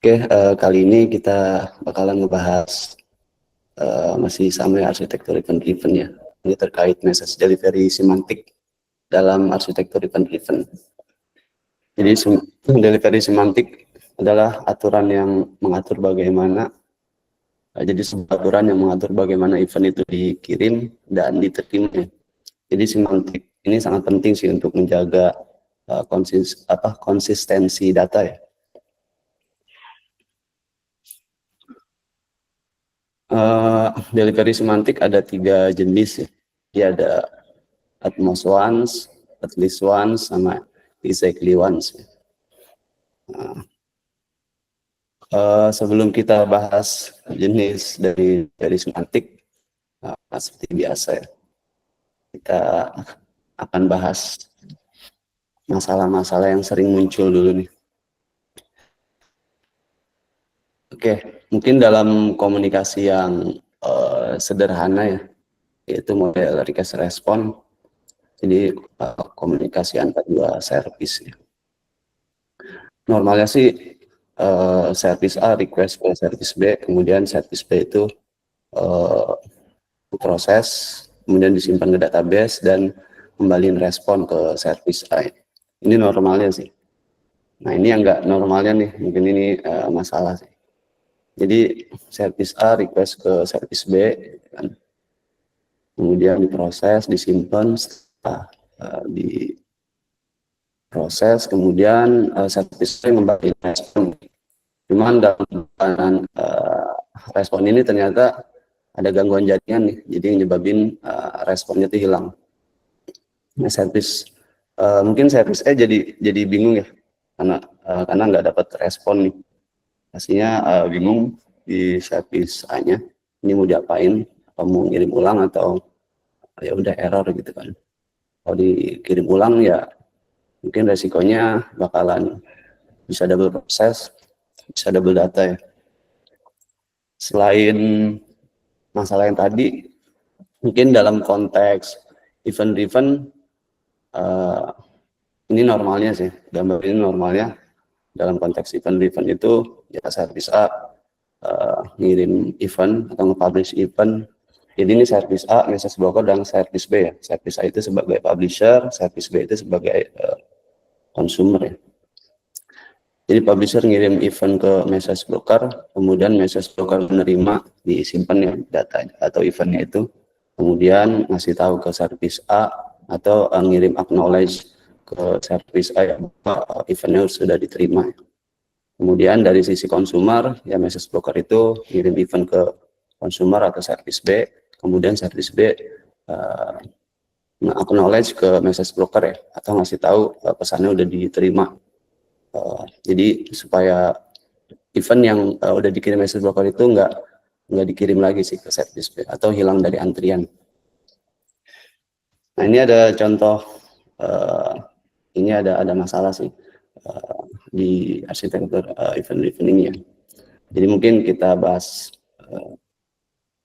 Oke, kali ini kita bakalan ngebahas masih sama ya, arsitektur event-driven ya. Ini terkait message delivery semantik dalam arsitektur event-driven. Jadi delivery semantik adalah aturan yang mengatur bagaimana, jadi sebuah aturan yang mengatur bagaimana event itu dikirim dan diterima. Jadi semantik ini sangat penting sih untuk menjaga konsistensi data ya. Delivery semantik ada 3 jenis ya. Dia ada at most once, at least once, sama exactly once. Sebelum kita bahas jenis dari semantik, seperti biasa ya, kita akan bahas masalah-masalah yang sering muncul dulu nih. Oke, mungkin dalam komunikasi yang sederhana ya, yaitu model request respon. Jadi komunikasi antara dua service ya. Normalnya sih service A request ke service B, kemudian service B itu proses, kemudian disimpan ke database dan kembaliin respon ke service A. Ini normalnya sih. Nah ini yang nggak normalnya nih, mungkin ini masalah sih. Jadi service A request ke service B, kan? Kemudian diproses, disimpan, setelah diproses, kemudian service B kembali respon. Cuman dalam respon ini ternyata ada gangguan jaringan nih, jadi nyebabin responnya itu hilang. Nah, mungkin service A jadi bingung ya, karena nggak dapat respon nih. Pastinya bingung di service A-nya, ini mau diapain, apa mau ngirim ulang atau ya udah error gitu kan. Kalau dikirim ulang ya mungkin resikonya bakalan bisa double proses, bisa double data ya. Selain masalah yang tadi, mungkin dalam konteks event-driven, ini normalnya sih, gambar ini normalnya dalam konteks event-driven itu ya service A ngirim event atau nge-publish event. Jadi ini service A, message broker, dan service B ya. Service A itu sebagai publisher, service B itu sebagai consumer ya. Jadi publisher ngirim event ke message broker, kemudian message broker menerima, disimpan ya data atau eventnya itu, kemudian ngasih tahu ke service A atau ngirim acknowledge ke service A ya, bahwa eventnya sudah diterima. Kemudian dari sisi consumer, ya message broker itu ngirim event ke consumer atau service B, kemudian service B acknowledge ke message broker ya, atau ngasih tahu pesannya udah diterima. Jadi supaya event yang udah dikirim message broker itu nggak dikirim lagi sih ke service B atau hilang dari antrian. Nah ini ada contoh, ini ada masalah sih di arsitektur event-driven ini ya. Jadi mungkin kita bahas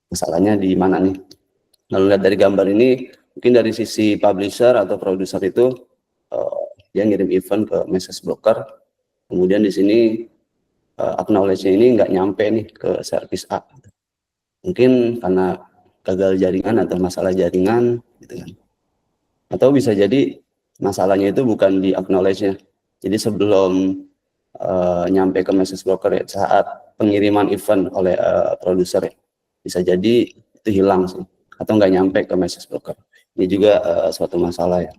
masalahnya di mana nih. Lalu lihat dari gambar ini, mungkin dari sisi publisher atau produser itu dia ngirim event ke message broker, kemudian di sini acknowledge-nya ini nggak nyampe nih ke service A. Mungkin karena gagal jaringan atau masalah jaringan gitu kan. Atau bisa jadi masalahnya itu bukan di acknowledge-nya. Jadi sebelum nyampe ke message broker ya, saat pengiriman event oleh produser ya, bisa jadi itu hilang sih, atau nggak nyampe ke message broker. Ini juga suatu masalah ya.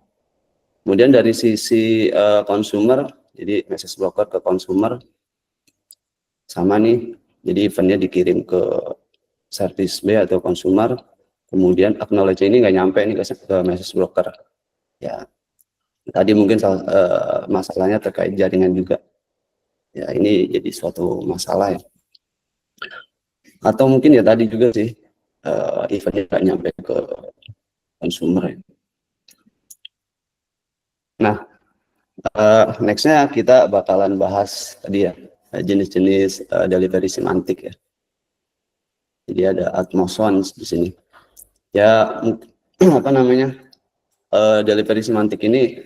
Kemudian dari sisi consumer, jadi message broker ke consumer sama nih, jadi eventnya dikirim ke service B atau consumer, kemudian acknowledge ini nggak nyampe nih ke message broker. Ya, tadi mungkin masalahnya terkait jaringan juga. Ya, ini jadi suatu masalah ya. Atau mungkin ya tadi juga sih, eventnya nggak nyampe ke consumer ya. Nah, nextnya kita bakalan bahas tadi ya, jenis-jenis delivery semantik ya. Jadi ada atmosons di sini. Ya, apa namanya, delivery semantik ini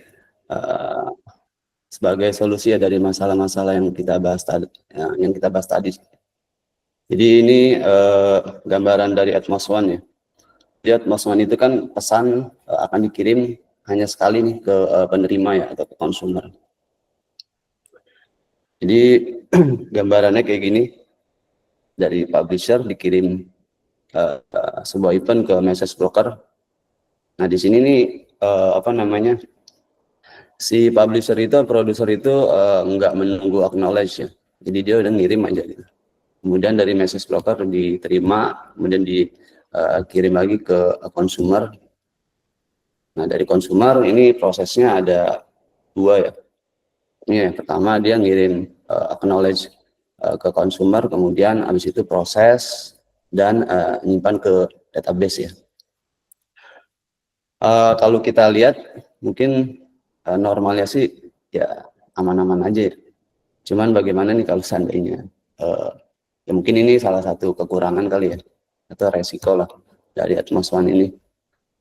sebagai solusi ya dari masalah-masalah yang kita bahas tadi. Jadi ini gambaran dari Atmos One ya. Di Atmos One itu kan pesan akan dikirim hanya sekali nih ke penerima ya atau ke konsumer. Jadi gambarannya kayak gini, dari publisher dikirim sebuah event ke message broker. Nah di sini nih si publisher itu, produser itu nggak menunggu acknowledge ya. Jadi dia udah ngirim aja gitu. Kemudian dari message broker diterima, kemudian dikirim lagi ke consumer. Nah dari consumer ini prosesnya ada dua ya. Ini yang pertama dia ngirim acknowledge ke consumer, kemudian habis itu proses dan nyimpan ke database ya. Kalau kita lihat mungkin normalnya sih ya aman-aman aja ya. Cuman bagaimana nih kalau seandainya ya mungkin ini salah satu kekurangan kali ya atau resiko lah dari Atmos One ini.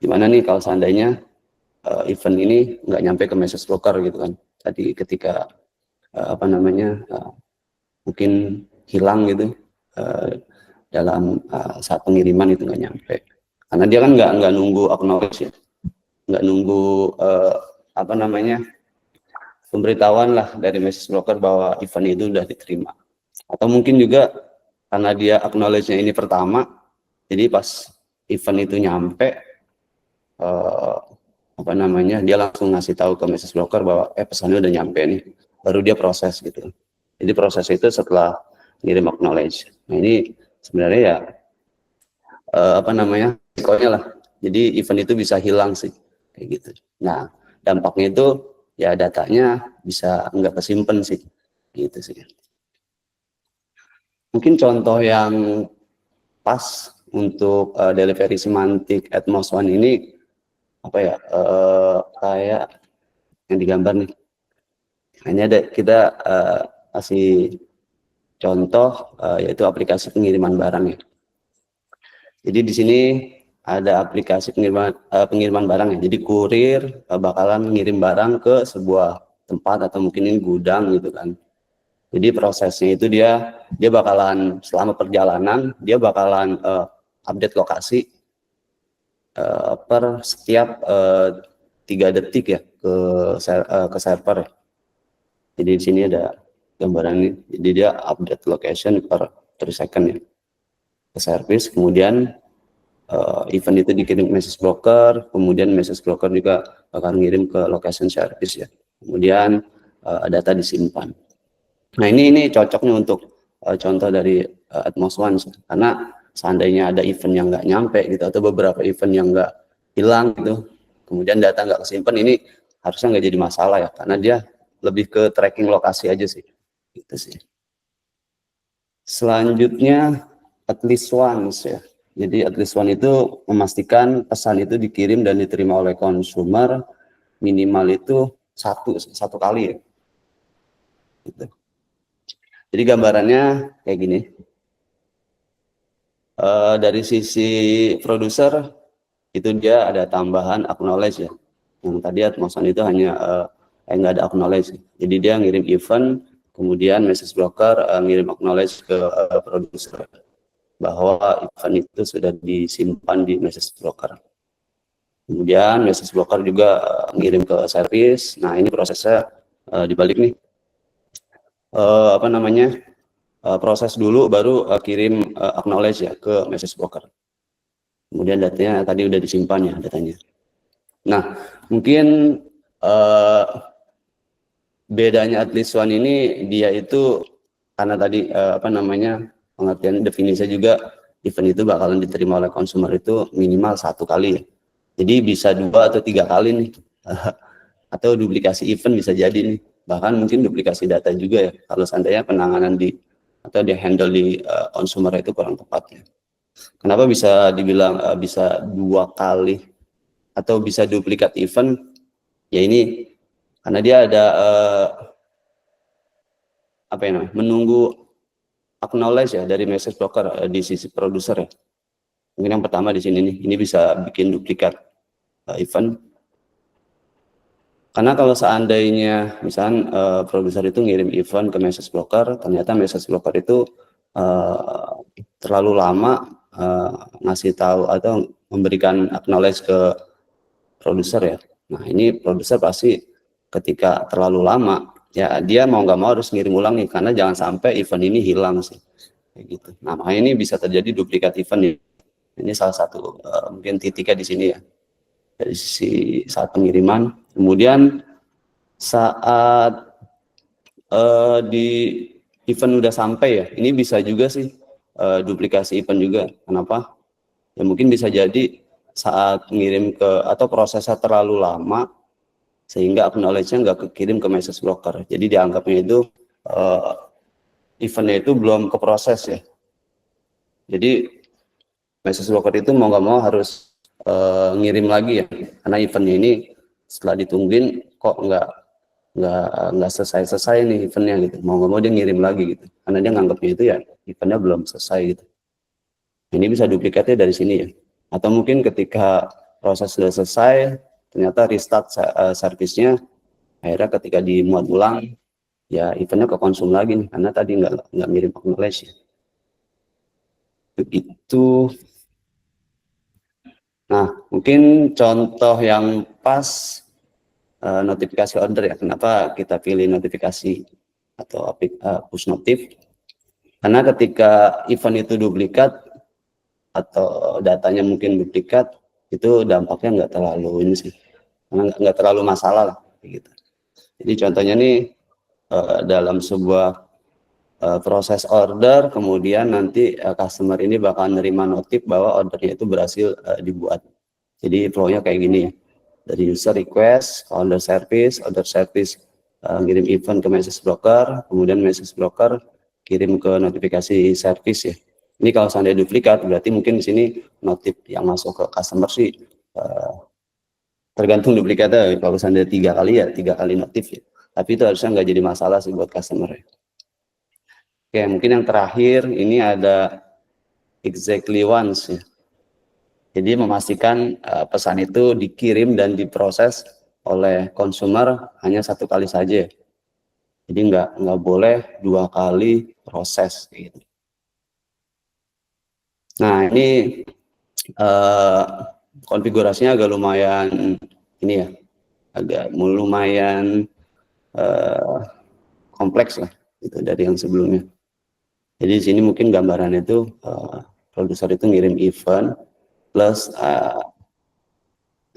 Gimana nih kalau seandainya event ini nggak nyampe ke message broker gitu kan. Tadi ketika mungkin hilang gitu dalam saat pengiriman itu nggak nyampe. Karena dia kan nggak nunggu acknowledge ya, nggak nunggu pemberitahuan lah dari message broker bahwa event itu sudah diterima. Atau mungkin juga karena dia acknowledge-nya ini pertama, jadi pas event itu nyampe, dia langsung ngasih tahu ke message broker bahwa pesannya udah nyampe nih, baru dia proses gitu. Jadi proses itu setelah ngirim acknowledge. Nah ini sebenarnya ya risikonya lah. Jadi event itu bisa hilang sih, kayak gitu. Nah dampaknya itu ya datanya bisa nggak kesimpan sih, gitu sih. Mungkin contoh yang pas untuk delivery semantik Atmos One ini kayak yang digambar nih. Ini ada kita kasih contoh yaitu aplikasi pengiriman barang ya. Jadi di sini ada aplikasi pengiriman barang ya. Jadi kurir bakalan ngirim barang ke sebuah tempat atau mungkin ini gudang gitu kan. Jadi prosesnya itu dia bakalan selama perjalanan dia bakalan update lokasi per setiap 3 detik ya ke server. Jadi di sini ada gambaran ini. Jadi dia update location per 3 second ya ke service. Kemudian event itu dikirim message broker, kemudian message broker juga akan ngirim ke location service ya. Kemudian data disimpan. Nah ini cocoknya untuk contoh dari Atmos One karena seandainya ada event yang nggak nyampe gitu atau beberapa event yang nggak hilang gitu, kemudian data nggak kesimpan, ini harusnya nggak jadi masalah ya karena dia lebih ke tracking lokasi aja sih, gitu sih. Selanjutnya at least once ya. Jadi at least one itu memastikan pesan itu dikirim dan diterima oleh konsumer minimal itu satu kali ya. Gitu. Jadi gambarannya kayak gini. Dari sisi produser itu dia ada tambahan acknowledge ya. Yang tadi Atmos One itu hanya nggak ada acknowledge. Jadi dia ngirim event, kemudian message broker ngirim acknowledge ke produser bahwa event itu sudah disimpan di message broker. Kemudian message broker juga ngirim ke service. Nah ini prosesnya dibalik nih. Proses dulu baru kirim acknowledge ya ke message broker. Kemudian datanya tadi udah disimpan ya datanya. Nah mungkin bedanya at least one ini dia itu karena tadi pengertian definisinya juga event itu bakalan diterima oleh konsumer itu minimal 1 kali ya. Jadi bisa 2 atau 3 kali nih. Atau duplikasi event bisa jadi nih. Bahkan mungkin duplikasi data juga ya kalau seandainya penanganan atau di handle di konsumer itu kurang tepat ya. Kenapa bisa dibilang bisa 2 kali atau bisa duplikat event? Ya ini karena dia ada menunggu acknowledge ya dari message broker di sisi produser ya. Mungkin yang pertama di sini nih, ini bisa bikin duplikat event. Karena kalau seandainya misalnya produser itu ngirim event ke message broker, ternyata message broker itu terlalu lama ngasih tahu atau memberikan acknowledge ke produser ya. Nah ini produser pasti ketika terlalu lama ya dia mau nggak mau harus ngirim ulang nih, karena jangan sampai event ini hilang sih kayak gitu. Nah makanya ini bisa terjadi duplikat event nih. Ini salah satu mungkin titiknya di sini ya, dari sisi saat pengiriman. Kemudian saat di event udah sampai ya, ini bisa juga sih duplikasi event juga. Kenapa? Ya mungkin bisa jadi saat ngirim ke atau prosesnya terlalu lama sehingga acknowledge-nya nggak kekirim ke message broker. Jadi dianggapnya itu eventnya itu belum keproses ya. Jadi message broker itu mau nggak mau harus ngirim lagi ya, karena eventnya ini setelah ditungguin kok nggak selesai nih eventnya gitu, mau nggak mau dia ngirim lagi gitu, karena dia nganggapnya itu ya eventnya belum selesai gitu. Ini bisa duplikatnya dari sini ya, atau mungkin ketika proses sudah selesai ternyata restart servisnya, akhirnya ketika dimuat ulang ya eventnya kekonsum lagi nih, karena tadi nggak ngirim acknowledge ya. Begitu. Nah mungkin contoh yang pas notifikasi order ya, kenapa kita pilih notifikasi atau push notif, karena ketika event itu duplikat atau datanya mungkin duplikat, itu dampaknya nggak terlalu ini sih, karena nggak terlalu masalah lah gitu. Jadi contohnya nih dalam sebuah proses order, kemudian nanti customer ini bakal nerima notif bahwa ordernya itu berhasil dibuat. Jadi flow-nya kayak gini ya, dari user request, order service ngirim event ke message broker, kemudian message broker kirim ke notifikasi service ya. Ini kalau seandainya duplikat, berarti mungkin di sini notif yang masuk ke customer sih tergantung duplikatnya. Kalau seandainya 3 kali ya 3 kali notif ya. Tapi itu harusnya nggak jadi masalah sih buat customer ya. Oke, mungkin yang terakhir ini ada exactly once ya. Jadi memastikan pesan itu dikirim dan diproses oleh konsumer hanya 1 kali saja. Jadi nggak boleh 2 kali proses gitu. Nah ini konfigurasinya agak lumayan ini ya, agak lumayan kompleks lah gitu dari yang sebelumnya. Jadi di sini mungkin gambarannya itu produser itu ngirim event plus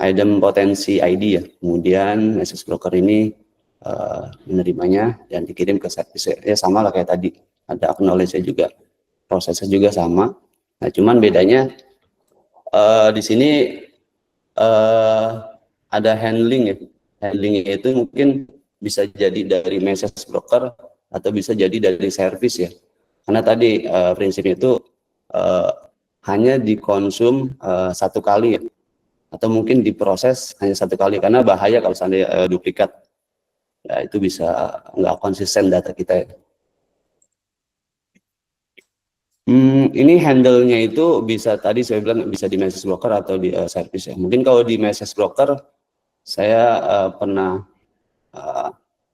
item potensi ID ya, kemudian message broker ini menerimanya dan dikirim ke service ya, sama lah kayak tadi, ada acknowledge-nya juga, prosesnya juga sama. Nah cuman bedanya di sini ada handling ya, handlingnya itu mungkin bisa jadi dari message broker atau bisa jadi dari service ya, karena tadi prinsipnya itu hanya dikonsum 1 kali ya, atau mungkin diproses hanya 1 kali, karena bahaya kalau seandainya duplikat ya, itu bisa nggak konsisten data kita ya. Ini handle-nya itu bisa, tadi saya bilang bisa di message broker atau di service ya. Mungkin kalau di message broker saya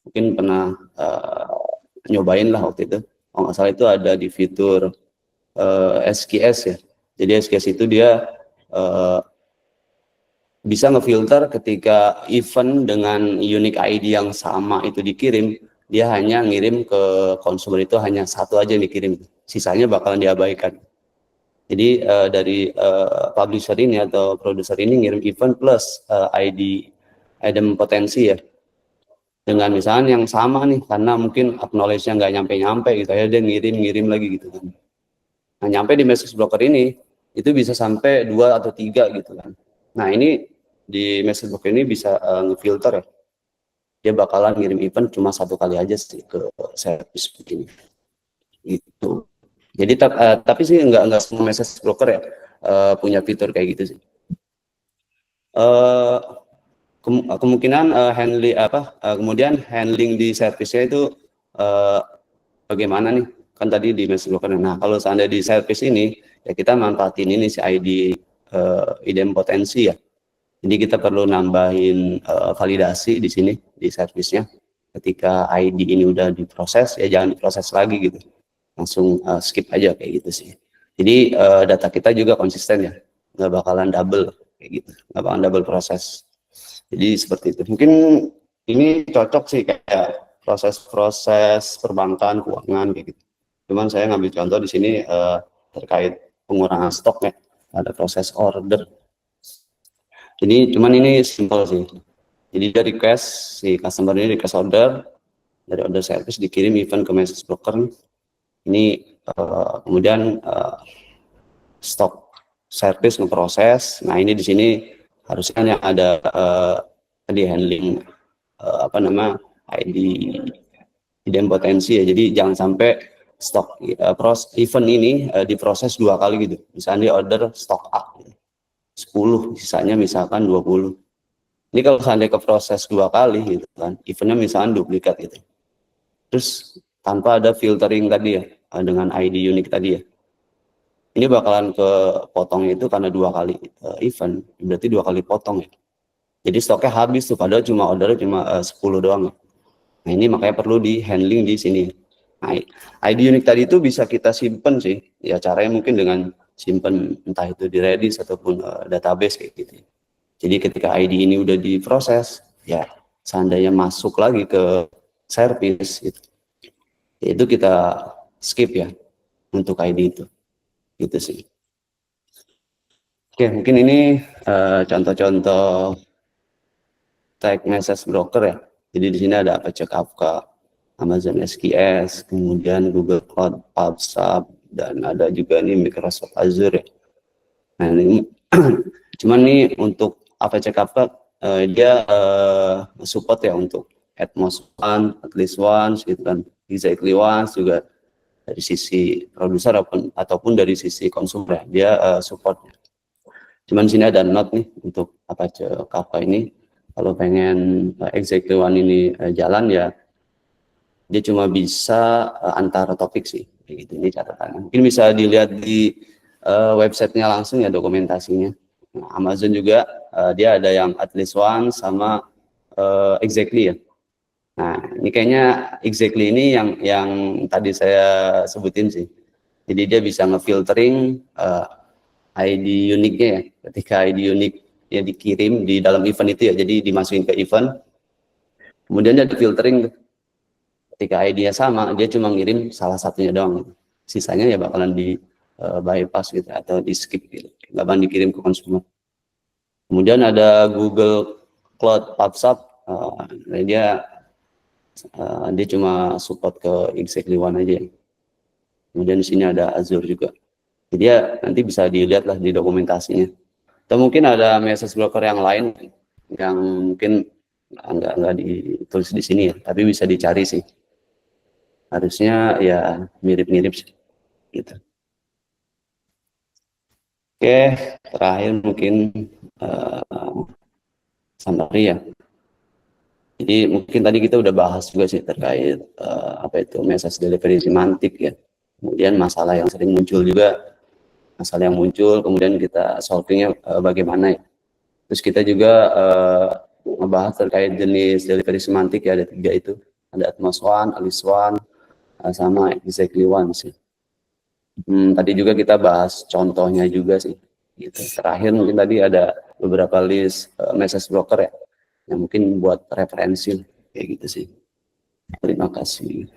mungkin pernah nyobain lah waktu itu. Kalau nggak salah itu ada di fitur SQS ya. Jadi SQS itu dia bisa ngefilter ketika event dengan unique ID yang sama itu dikirim, dia hanya ngirim ke konsumer itu hanya 1 aja yang dikirim, sisanya bakalan diabaikan. Jadi dari publisher ini atau produser ini ngirim event plus ID item potensi ya, dengan misalnya yang sama nih, karena mungkin acknowledge-nya nggak nyampe-nyampe gitu ya, dia ngirim lagi gitu kan. Nah nyampe di message broker ini itu bisa sampai 2 atau 3 gitu kan. Nah ini di message broker ini bisa ngefilter ya, dia bakalan ngirim event cuma 1 kali aja sih ke service begini gitu. Jadi tapi sih nggak semua message broker ya punya fitur kayak gitu sih. Kemungkinan kemudian handling di service-nya itu bagaimana nih, kan tadi di message broker. Nah kalau seandainya di service ini ya kita manfaatin ini si ID idem potensi ya. Jadi kita perlu nambahin validasi di sini di servisnya. Ketika ID ini udah diproses, ya jangan diproses lagi gitu, langsung skip aja kayak gitu sih. Jadi data kita juga konsisten ya, nggak bakalan double kayak gitu, nggak bakalan double proses. Jadi seperti itu. Mungkin ini cocok sih kayak proses-proses perbankan, keuangan kayak gitu. Cuman saya ngambil contoh di sini terkait pengurangan stok ya, ada proses order. Jadi cuman ini simple sih. Jadi dia request, si customer ini request order, dari order service dikirim event ke message broker. Ini kemudian stok service ngeproses. Nah ini di sini harusnya yang ada di handling ID idempotensi ya. Jadi jangan sampai stok event ini diproses 2 kali gitu. Misalnya di order stok A 10, sisanya misalkan 20. Ini kalau seandainya ke proses 2 kali gitu kan, eventnya misalkan duplikat gitu. Terus tanpa ada filtering tadi ya, dengan ID unik tadi ya. Ini bakalan ke potongnya itu karena 2 kali event, berarti 2 kali potong ya. Jadi stoknya habis tuh, padahal cuma ordernya cuma 10 doang. Nah ini makanya perlu di handling di sini. Nah, ID unik tadi itu bisa kita simpen sih, ya caranya mungkin dengan simpen entah itu di Redis ataupun database kayak gitu. Jadi ketika ID ini udah diproses, ya seandainya masuk lagi ke service itu kita skip ya untuk ID itu, gitu sih. Oke, mungkin ini contoh-contoh tag message broker ya. Jadi di sini ada Apache Kafka, Amazon SQS, kemudian Google Cloud, PubSub, dan ada juga nih Microsoft Azure ya. Nah ini cuman nih untuk Apache Kafka dia support ya untuk Atmos One, at least once gitu kan, exactly once juga dari sisi produser ataupun dari sisi konsumer dia supportnya. Cuman sini ada note nih untuk Apache Kafka ini, kalau pengen exactly one ini jalan ya dia cuma bisa antara topik sih, kayak gitu. Ini catatannya. Mungkin bisa dilihat di websitenya langsung ya dokumentasinya. Nah, Amazon juga dia ada yang at least one sama exactly ya. Nah ini kayaknya exactly ini yang tadi saya sebutin sih. Jadi dia bisa ngefiltering ID uniknya ya. Ketika ID unik ya dikirim di dalam event itu ya, jadi dimasukin ke event. Kemudian dia di filtering. Ketika ID-nya sama, dia cuma ngirim salah satunya doang. Sisanya ya bakalan di bypass gitu atau di skip gitu. Nggak bakalan dikirim ke konsumer. Kemudian ada Google Cloud PubSub, dia cuma support ke exactly one aja. Kemudian di sini ada Azure juga. Jadi ya nanti bisa dilihat lah di dokumentasinya. Atau mungkin ada message broker yang lain yang mungkin nggak ditulis di sini ya, tapi bisa dicari sih. Harusnya ya mirip-mirip sih, gitu. Oke, terakhir mungkin summary ya. Jadi mungkin tadi kita udah bahas juga sih terkait apa itu message delivery semantik ya. Kemudian masalah yang sering muncul juga, masalah yang muncul, kemudian kita solvingnya bagaimana ya. Terus kita juga ngebahas terkait jenis delivery semantik ya, ada 3 itu. Ada Atmos One, Alice One, sama Exactly One sih. Tadi juga kita bahas contohnya juga sih. Gitu. Terakhir mungkin tadi ada beberapa list message broker ya, yang mungkin buat referensi kayak gitu sih. Terima kasih.